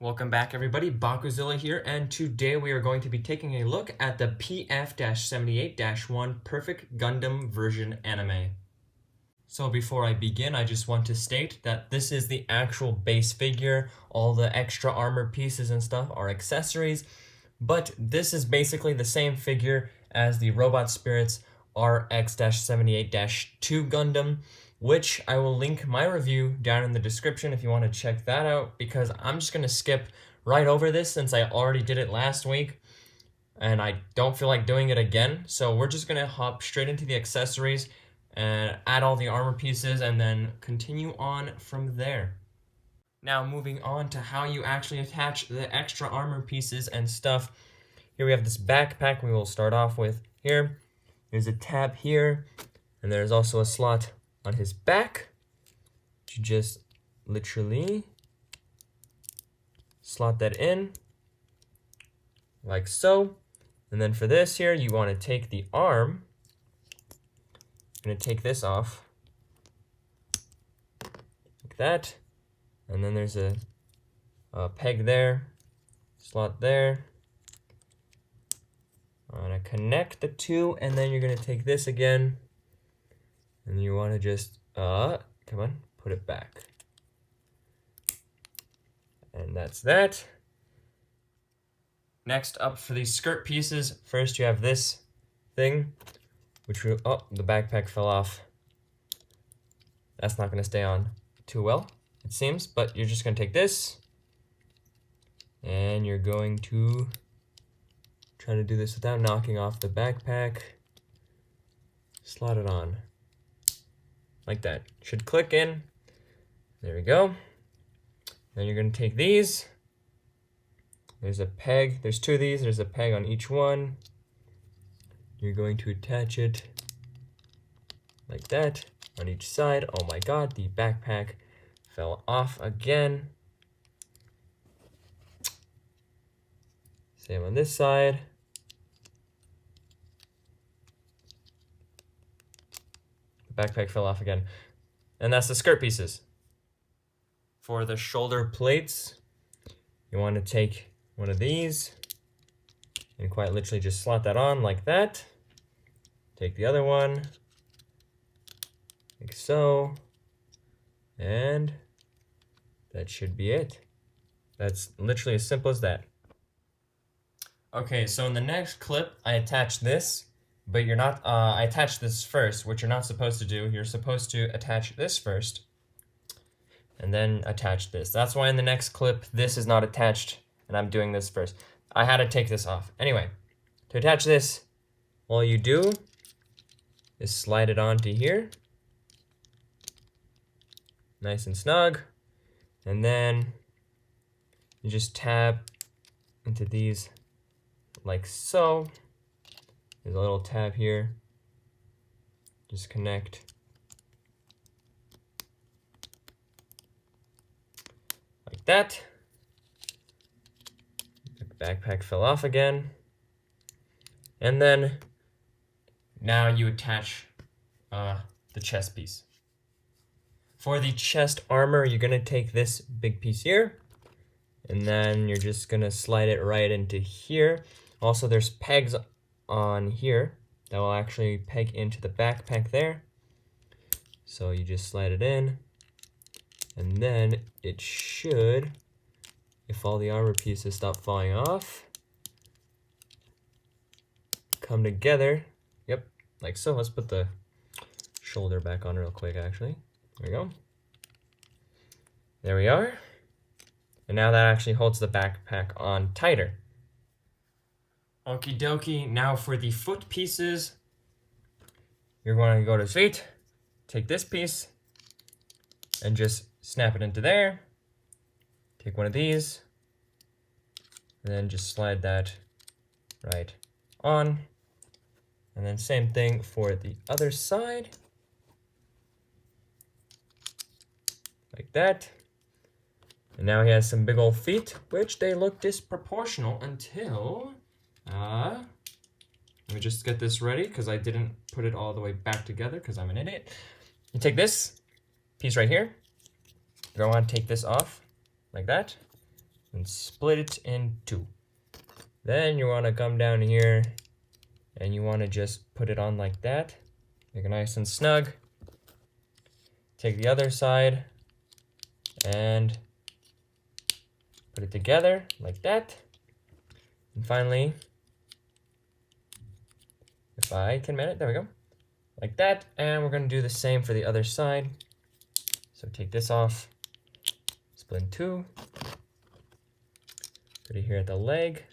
Welcome back everybody, Bakuzilla here, and today we are going to be taking a look at the PF-78-1 Perfect Gundam version anime. So before I begin, I just want to state that this is the actual base figure. All the extra armor pieces and stuff are accessories, but this is basically the same figure as the Robot Spirits RX-78-2 Gundam, which I will link my review down in the description if you want to check that out, because I'm just going to skip right over this since I already did it last week and I don't feel like doing it again. So we're just going to hop straight into the accessories and add all the armor pieces and then continue on from there. Now moving on to how you actually attach the extra armor pieces and stuff. Here we have this backpack we will start off with here. There's a tab here, and there's also a slot on his back. You just literally slot that in, like so. And then for this here, you want to take the arm. I'm going to take this off, like that. And then there's a peg there, slot there. I'm going to connect the two, and then you're going to take this again, and you want to just, come on, put it back. And that's that. Next up for these skirt pieces, first you have this thing, which will, oh, the backpack fell off. That's not going to stay on too well, it seems, but you're just going to take this, and you're going to try to do this without knocking off the backpack. Slot it on, like that. Should click in. There we go. Then you're going to take these. There's a peg. There's two of these. There's a peg on each one. You're going to attach it like that on each side. Oh my god, the backpack fell off again. Same on this side. The backpack fell off again. And that's the skirt pieces. For the shoulder plates, you want to take one of these and quite literally just slot that on like that. Take the other one, like so, and that should be it. That's literally as simple as that. Okay, so in the next clip, I attach this, but you're not, I attached this first, which you're not supposed to do. You're supposed to attach this first, and then attach this. That's why in the next clip, this is not attached, and I'm doing this first. I had to take this off. Anyway, to attach this, all you do is slide it onto here. Nice and snug. And then you just tab into these like so. There's a little tab here. Just connect. Like that. The backpack fell off again. And then now you attach the chest piece. For the chest armor, you're going to take this big piece here, and then you're just going to slide it right into here. Also, there's pegs on here that will actually peg into the backpack there. So you just slide it in, and then it should, if all the armor pieces stop falling off, come together. Yep, like so. Let's put the shoulder back on real quick, actually. There we go. There we are. And now that actually holds the backpack on tighter. Okie dokie, now for the foot pieces, you're going to go to feet, take this piece, and just snap it into there. Take one of these, and then just slide that right on. And then same thing for the other side. Like that. And now he has some big old feet, which they look disproportional until, let me just get this ready because I didn't put it all the way back together because I'm an idiot. You take this piece right here. You're going to want to take this off like that. and split it in two. Then you want to come down here and you want to just put it on like that. Make it nice and snug. Take the other side and put it together like that. And finally, if I can manage, there we go. Like that, and we're going to do the same for the other side. So take this off, split in two, put it here at the leg.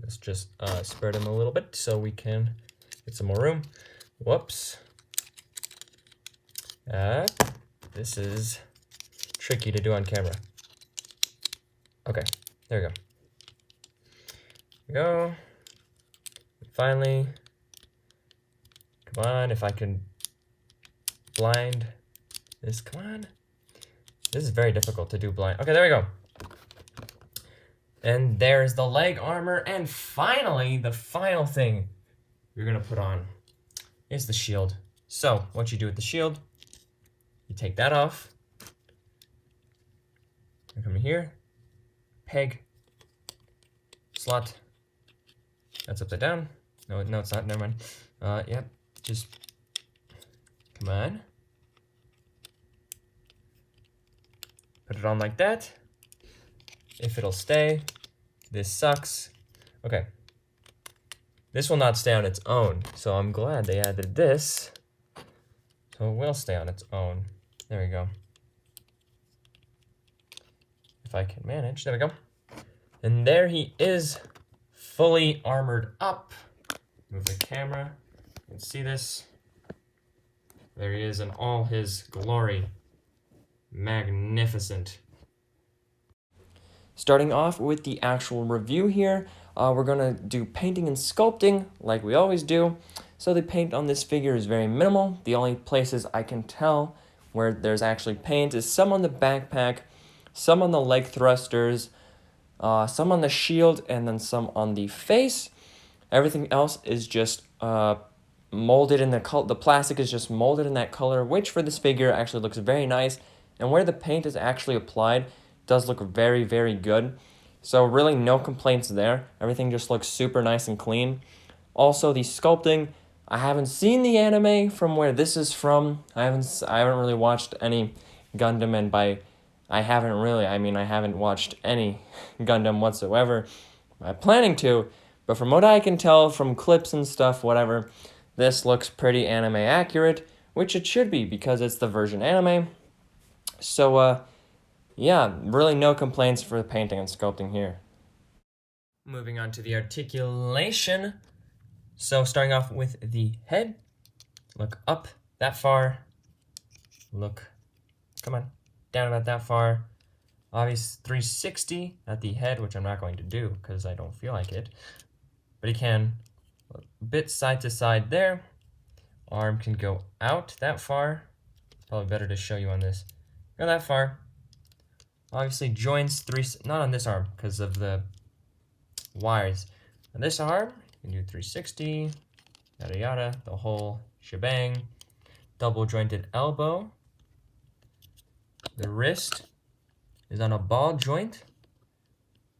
Let's just spread them a little bit so we can get some more room. Whoops. This is tricky to do on camera. Okay, there we go. There we go. Finally, come on, if I can blind this, come on. This is very difficult to do blind. Okay, there we go. And there's the leg armor. And finally, the final thing you're gonna put on is the shield. So what you do with the shield, you take that off. You come here, peg, slot. That's upside down. No, it's not, never mind. Yep, just, come on. Put it on like that. If it'll stay, this sucks. Okay. This will not stay on its own, so I'm glad they added this. So it will stay on its own. There we go. If I can manage, there we go. And there he is, fully armored up. Move the camera, you can see this. There he is in all his glory. Magnificent. Starting off with the actual review here, we're gonna do painting and sculpting like we always do. So the paint on this figure is very minimal. The only places I can tell where there's actually paint is some on the backpack, some on the leg thrusters, some on the shield, and then some on the face. Everything else is just molded in the color. The plastic is just molded in that color, which for this figure actually looks very nice. And where the paint is actually applied does look very, very good. So really no complaints there. Everything just looks super nice and clean. Also the sculpting, I haven't seen the anime from where this is from. I haven't really watched any Gundam, and I haven't watched any Gundam whatsoever. I'm planning to, but from what I can tell from clips and stuff, whatever, this looks pretty anime accurate, which it should be because it's the version anime. So, yeah, really no complaints for the painting and sculpting here. Moving on to the articulation. So starting off with the head, look up that far, look, come on, down about that far. Obvious 360 at the head, which I'm not going to do because I don't feel like it. But he can, a bit side to side there. Arm can go out that far. Probably better to show you on this. Go that far. Obviously joints, not on this arm because of the wires. On this arm, you can do 360, yada yada, the whole shebang. Double jointed elbow. The wrist is on a ball joint.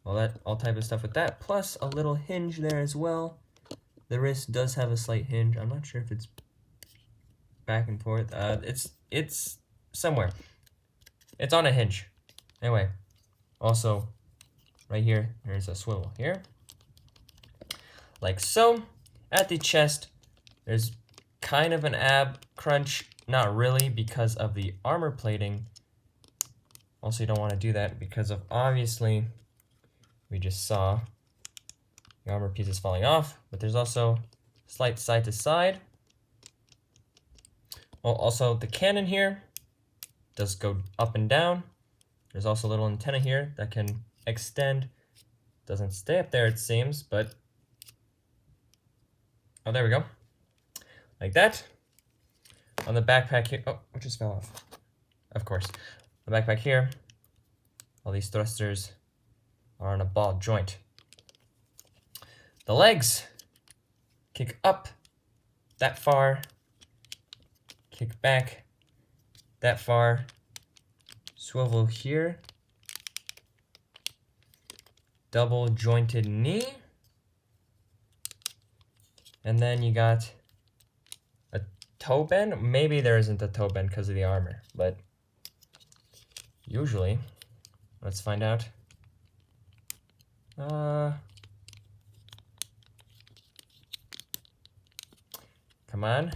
All type of stuff with that, plus a little hinge there as well. The wrist does have a slight hinge. I'm not sure if it's back and forth. It's somewhere. It's on a hinge. Anyway, also right here, there's a swivel here. Like so. At the chest, there's kind of an ab crunch. Not really because of the armor plating. Also, you don't want to do that because of, obviously, we just saw the armor pieces falling off, but there's also slight side to side. Well, also the cannon here does go up and down. There's also a little antenna here that can extend. Doesn't stay up there, it seems, but oh, there we go. Like that. On the backpack here, oh, it just fell off. Of course. The backpack here, all these thrusters are on a ball joint. The legs kick up that far, kick back that far, swivel here, double jointed knee. And then you got a toe bend. Maybe there isn't a toe bend because of the armor, but usually, let's find out. Come on.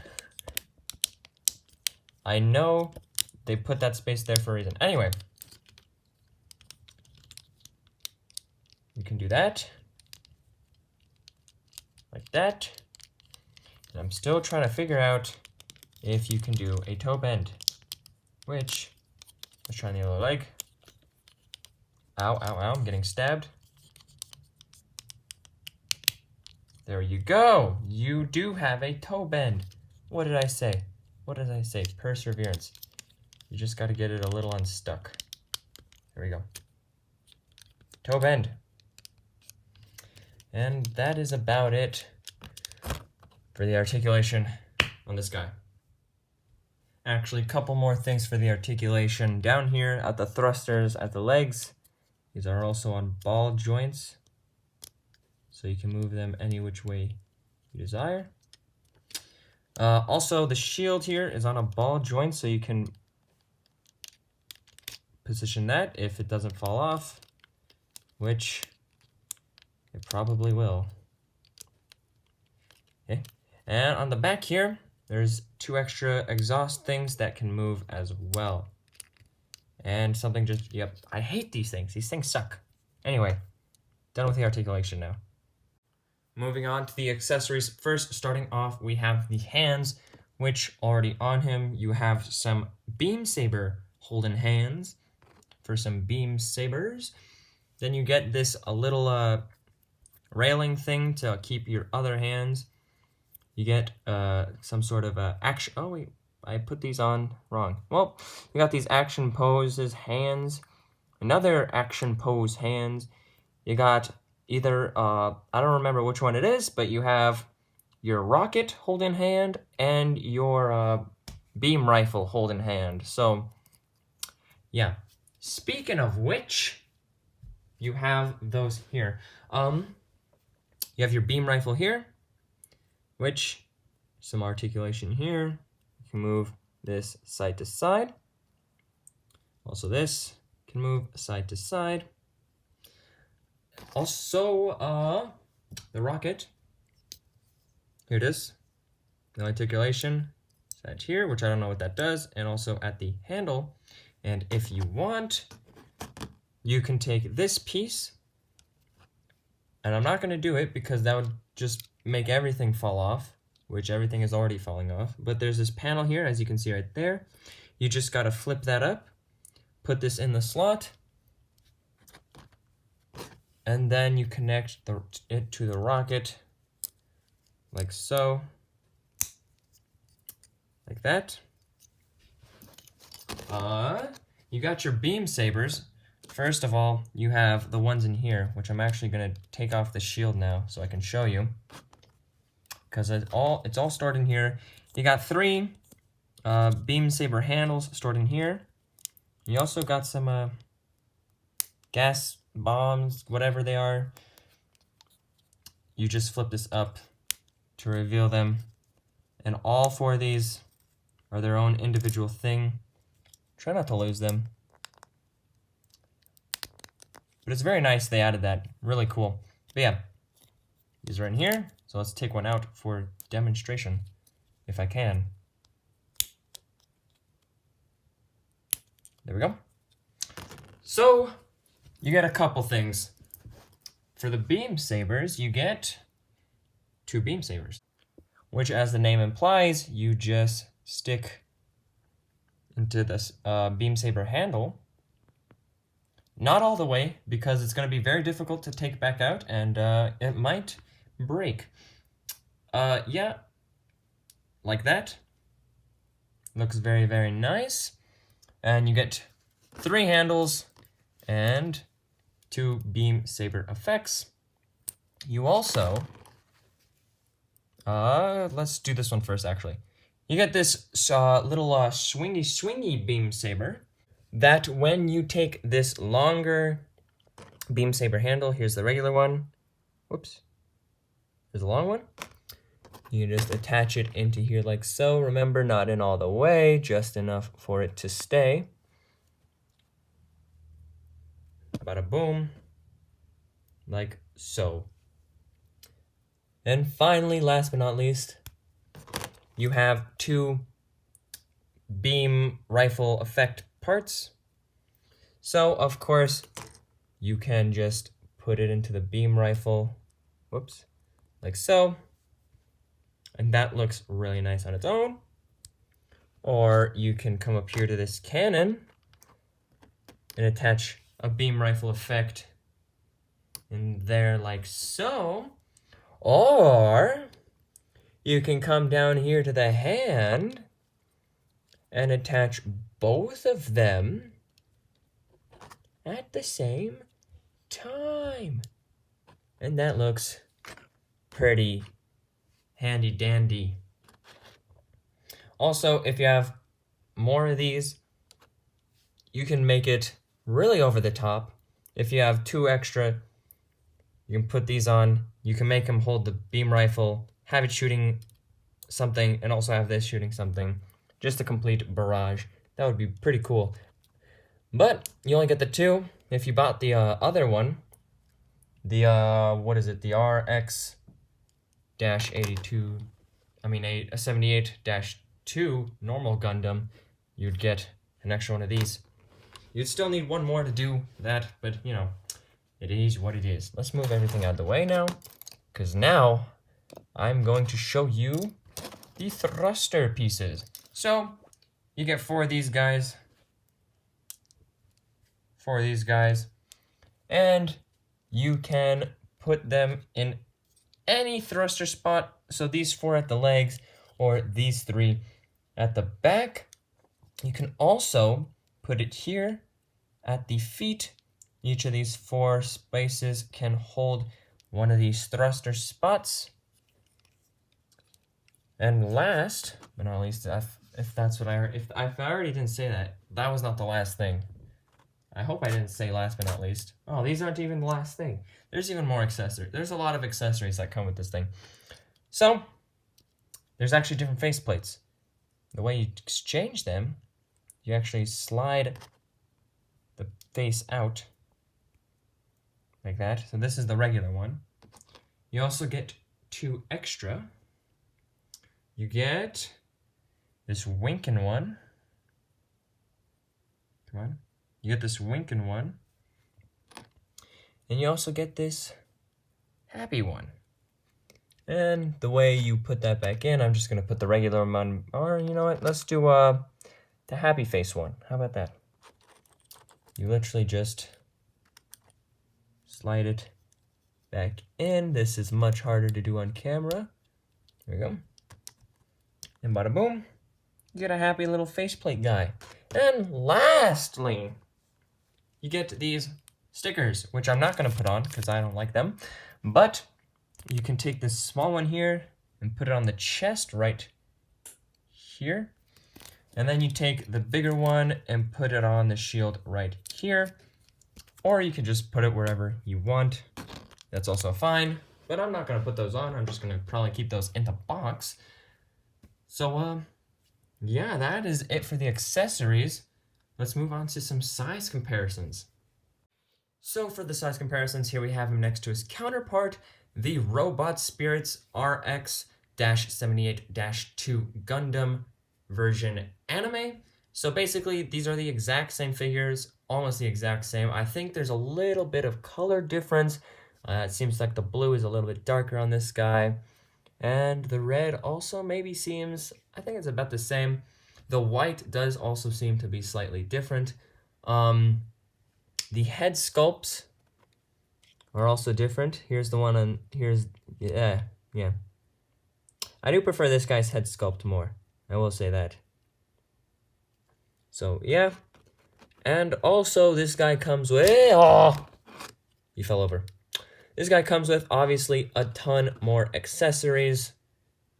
I know they put that space there for a reason. Anyway, you can do that. Like that. And I'm still trying to figure out if you can do a toe bend, which, let's try the other leg. Ow, ow, ow, I'm getting stabbed. There you go. You do have a toe bend. What did I say? What did I say? Perseverance. You just got to get it a little unstuck. There we go. Toe bend. And that is about it for the articulation on this guy. Actually, a couple more things for the articulation. Down here at the thrusters, at the legs, these are also on ball joints, so you can move them any which way you desire. Also, the shield here is on a ball joint, so you can position that if it doesn't fall off, which it probably will. Okay. And on the back here, there's 2 extra exhaust things that can move as well. And something just, yep, I hate these things. These things suck. Anyway, done with the articulation now. Moving on to the accessories. First, starting off, we have the hands, which already on him, you have some beam saber holding hands for some beam sabers. Then you get this a little railing thing to keep your other hands. You get some sort of action. Oh wait, I put these on wrong. Well, you got these action poses hands, another action pose hands. You got either, I don't remember which one it is, but you have your rocket hold in hand and your beam rifle hold in hand. So, yeah. Speaking of which, you have those here. You have your beam rifle here, which, some articulation here. You can move this side to side. Also this can move side to side. Also, the rocket, here it is. The articulation side here, which I don't know what that does, and also at the handle. And if you want, you can take this piece, and I'm not going to do it because that would just make everything fall off, which everything is already falling off. But there's this panel here, as you can see right there. You just got to flip that up, put this in the slot, and then you connect it to the rocket, like so, like that. You got your beam sabers. First of all, you have the ones in here, which I'm actually going to take off the shield now so I can show you, because it's all stored in here. You got 3 beam saber handles stored in here. You also got some gas bombs, whatever they are. You just flip this up to reveal them, and all 4 of these are their own individual thing. Try not to lose them. But it's very nice they added that. Really cool. But yeah, these are in here. So let's take one out for demonstration, if I can. There we go. So, you get a couple things. For the beam sabers, you get 2 beam sabers, which, as the name implies, you just stick into this beam saber handle. Not all the way, because it's going to be very difficult to take back out, and it might break. Yeah, like that. Looks very, very nice. And you get 3 handles and 2 beam saber effects. You also, let's do this one first, actually. You get this little swingy beam saber that when you take this longer beam saber handle. Here's the regular one. Whoops. There's a long one. You can just attach it into here like so. Remember, not in all the way, just enough for it to stay. Bada boom. Like so. And finally, last but not least, you have two beam rifle effect parts. So, of course, you can just put it into the beam rifle, whoops, like so. And that looks really nice on its own. Or you can come up here to this cannon and attach a beam rifle effect in there like so. Or you can come down here to the hand and attach both of them at the same time. And that looks pretty handy dandy. Also, if you have more of these, you can make it really over the top. If you have two extra, you can put these on. You can make them hold the beam rifle, have it shooting something, and also have this shooting something. Just a complete barrage. That would be pretty cool. But you only get the two. If you bought the other one, the, what is it? The RX-82, a 78-2 normal Gundam, you'd get an extra one of these. You'd still need one more to do that, but you know, it is what it is. Let's move everything out of the way now, because now I'm going to show you the thruster pieces. So you get four of these guys, and you can put them in any thruster spot. So these four at the legs, or these three at the back. You can also put it here at the feet. Each of these four spaces can hold one of these thruster spots. And last but not least, if that's what I heard, if I already didn't say that, that was not the last thing. I hope I didn't say last but not least. Oh, these aren't even the last thing. There's even more accessories. There's a lot of accessories that come with this thing. So, there's actually different faceplates. The way you exchange them, you actually slide the face out like that. So this is the regular one. You also get two extra. You get this winking one. Come on. You get this winking one. And you also get this happy one. And the way you put that back in, I'm just going to put the regular one, or you know what, let's do the happy face one. How about that? You literally just slide it back in. This is much harder to do on camera. There we go. And bada boom, you get a happy little faceplate guy. And lastly, you get these stickers, which I'm not going to put on because I don't like them. But you can take this small one here and put it on the chest right here. And then you take the bigger one and put it on the shield right here. Or you can just put it wherever you want. That's also fine. But I'm not going to put those on. I'm just going to probably keep those in the box. So, yeah, that is it for the accessories. Let's move on to some size comparisons. So for the size comparisons, here we have him next to his counterpart, the Robot Spirits RX-78-2 Gundam version anime. So basically, these are the exact same figures, almost the exact same. I think there's a little bit of color difference. It seems like the blue is a little bit darker on this guy. And the red also maybe seems, I think it's about the same. The white does also seem to be slightly different. The head sculpts are also different. Here's the one on, yeah. I do prefer this guy's head sculpt more. I will say that. So, yeah. And also, this guy comes with, oh, he fell over. This guy comes with, obviously, a ton more accessories.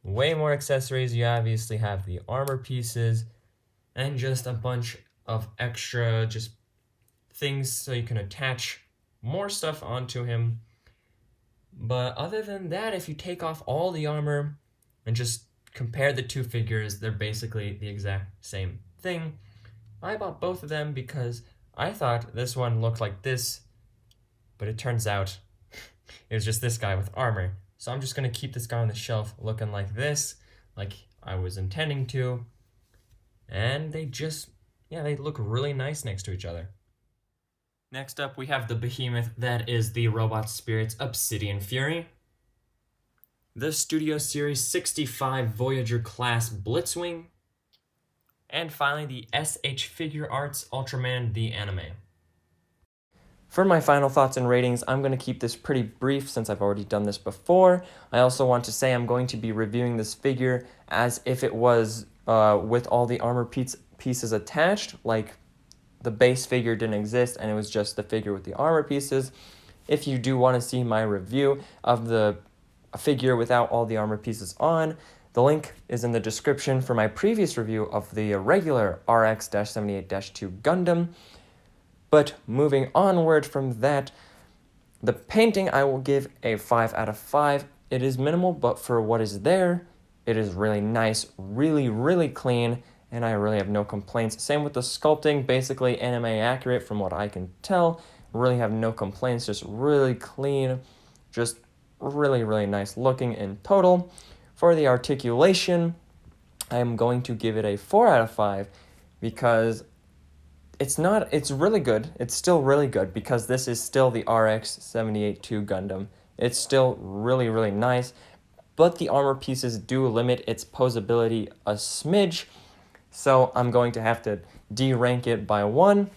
Way more accessories. You obviously have the armor pieces and just a bunch of extra just things so you can attach more stuff onto him. But other than that, if you take off all the armor and just compare the two figures, they're basically the exact same thing. I bought both of them because I thought this one looked like this, but it turns out it was just this guy with armor. So I'm just going to keep this guy on the shelf looking like this, like I was intending to. And they just, yeah, they look really nice next to each other. Next up, we have the behemoth that is the Robot Spirit's Obsidian Fury, the Studio Series 65 Voyager class Blitzwing, and finally the SH Figure Arts Ultraman the Anime. For my final thoughts and ratings, I'm going to keep this pretty brief since I've already done this before. I also want to say I'm going to be reviewing this figure as if it was with all the armor pieces attached, like the base figure didn't exist and it was just the figure with the armor pieces. If you do want to see my review of the figure without all the armor pieces on, the link is in the description for my previous review of the regular RX-78-2 Gundam. But moving onward from that, the painting I will give a 5 out of 5. It is minimal, but for what is there, it is really nice, really, really clean, and I really have no complaints. Same with the sculpting, basically anime accurate from what I can tell. Really have no complaints, just really clean, just really, really nice looking in total. For the articulation, I am going to give it a 4 out of 5 because it's really good. It's still really good because this is still the RX-78-2 Gundam. It's still really, really nice, but the armor pieces do limit its posability a smidge, so I'm going to have to de-rank it by 1.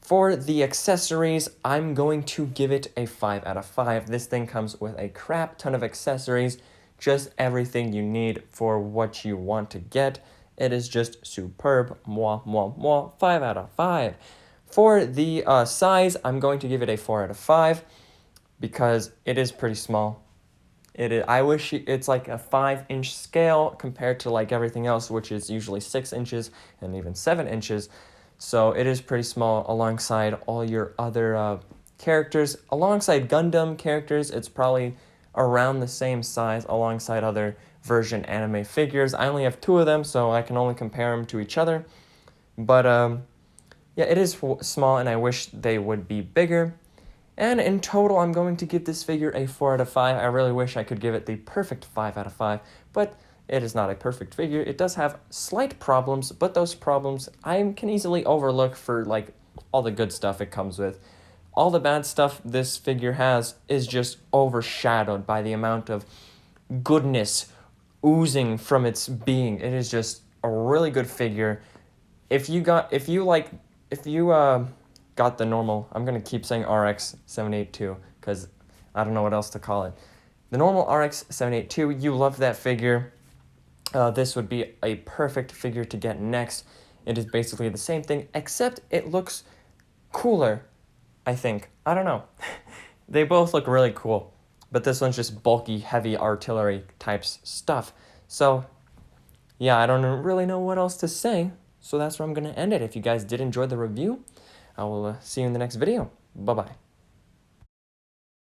For the accessories, I'm going to give it a 5 out of 5. This thing comes with a crap ton of accessories, just everything you need for what you want to get. It is just superb. Mwah, mwah, mwah. 5 out of 5. For the size, I'm going to give it a 4 out of 5 because it is pretty small. I wish it's like a 5-inch scale compared to like everything else, which is usually 6 inches and even 7 inches. So it is pretty small alongside all your other characters. Alongside Gundam characters, it's probably around the same size alongside other version anime figures. I only have 2 of them, so I can only compare them to each other. But yeah, it is small, and I wish they would be bigger. And in total, I'm going to give this figure a 4 out of 5. I really wish I could give it the perfect 5 out of 5, but it is not a perfect figure. It does have slight problems, but those problems I can easily overlook for like all the good stuff it comes with. All the bad stuff this figure has is just overshadowed by the amount of goodness oozing from its being. It is just a really good figure. If you got the normal, I'm gonna keep saying RX-782 because I don't know what else to call it. The normal RX-782, you love that figure. This would be a perfect figure to get next. It is basically the same thing, except it looks cooler, I think. I don't know. They both look really cool, but this one's just bulky, heavy artillery types stuff. So, yeah, I don't really know what else to say, so that's where I'm going to end it. If you guys did enjoy the review, I will see you in the next video. Bye-bye.